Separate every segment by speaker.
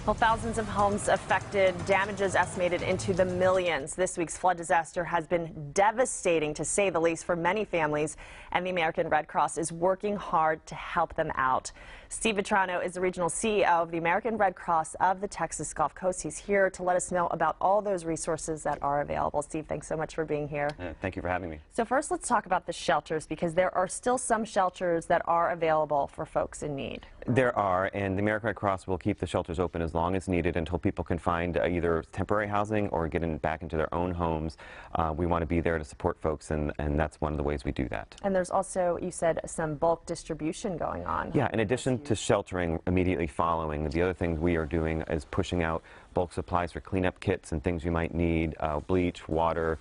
Speaker 1: Well, thousands of homes affected, damages estimated into the millions. This week's flood disaster has been devastating, to say the least, for many families, and the American Red Cross is working hard to help them out. Steve Vitrano is the regional CEO of the American Red Cross of the Texas Gulf Coast. He's here to let us know about all those resources that are available. Steve, thanks so much for being here.
Speaker 2: Thank you for having me.
Speaker 1: So first, let's talk about the shelters, because there are still some shelters that are available for folks in need.
Speaker 2: There are, and the American Red Cross will keep the shelters open as long as needed until people can find either temporary housing or getting back into their own homes. We want to be there to support folks, and that's one of the ways we do that.
Speaker 1: And there's also, you said, some bulk distribution going on.
Speaker 2: Yeah, in addition to sheltering immediately following, the other things we are doing is pushing out bulk supplies for cleanup kits and things you might need, bleach, water,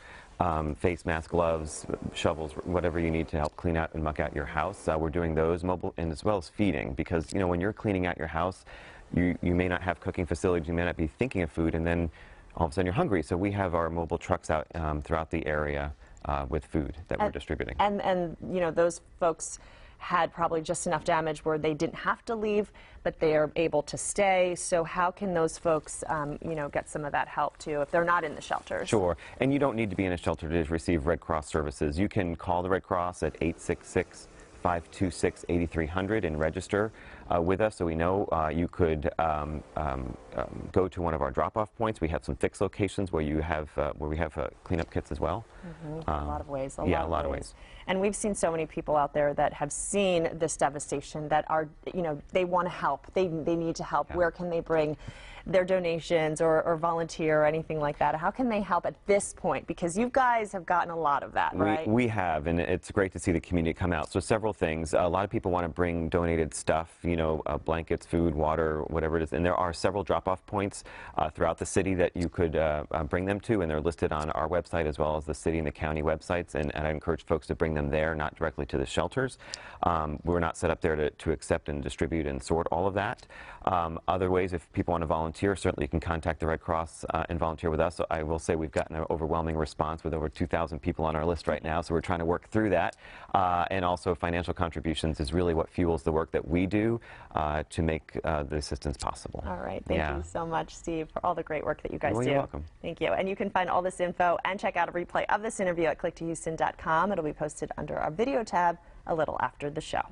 Speaker 2: face masks, gloves, shovels, whatever you need to help clean out and muck out your house. We're doing those mobile, and as well as feeding, because you know when you're cleaning out your house, you may not have cooking facilities, you may not be thinking of food, and then all of a sudden you're hungry. So we have our mobile trucks out throughout the area with food that we're distributing.
Speaker 1: And you know, those folks had probably just enough damage where they didn't have to leave, but they are able to stay. So how can those folks, you know, get some of that help too if they're not in the shelters?
Speaker 2: Sure, and you don't need to be in a shelter to receive Red Cross services. You can call the Red Cross at 866-526-8300 and register with us, so we know you could go to one of our drop-off points. We have some fixed locations where you have where we have cleanup kits as well.
Speaker 1: A lot of ways.
Speaker 2: A lot of ways.
Speaker 1: And we've seen so many people out there that have seen this devastation that are, you know, they want to help. They need to help. Yeah. Where can they bring their donations or volunteer or anything like that? How can they help at this point? Because you guys have gotten a lot of that, right?
Speaker 2: We have, and it's great to see the community come out. So several things. A lot of people want to bring donated stuff, you know, blankets, food, water, whatever it is. And there are several drop-off points throughout the city that you could bring them to, and they're listed on our website as well as the city and the county websites. And I encourage folks to bring them there, not directly to the shelters. We're not set up there to accept and distribute and sort all of that. Other ways, if people want to volunteer, certainly you can contact the Red Cross and volunteer with us. So I will say we've gotten an overwhelming response with over 2,000 people on our list right now, so we're trying to work through that. And also financial contributions is really what fuels the work that we do to make the assistance possible.
Speaker 1: All right. Thank you so much, Steve, for all the great work that you guys do.
Speaker 2: You're welcome.
Speaker 1: Thank you. And you can find all this info and check out a replay of this interview at click2houston.com. It'll be posted under our video tab a little after the show.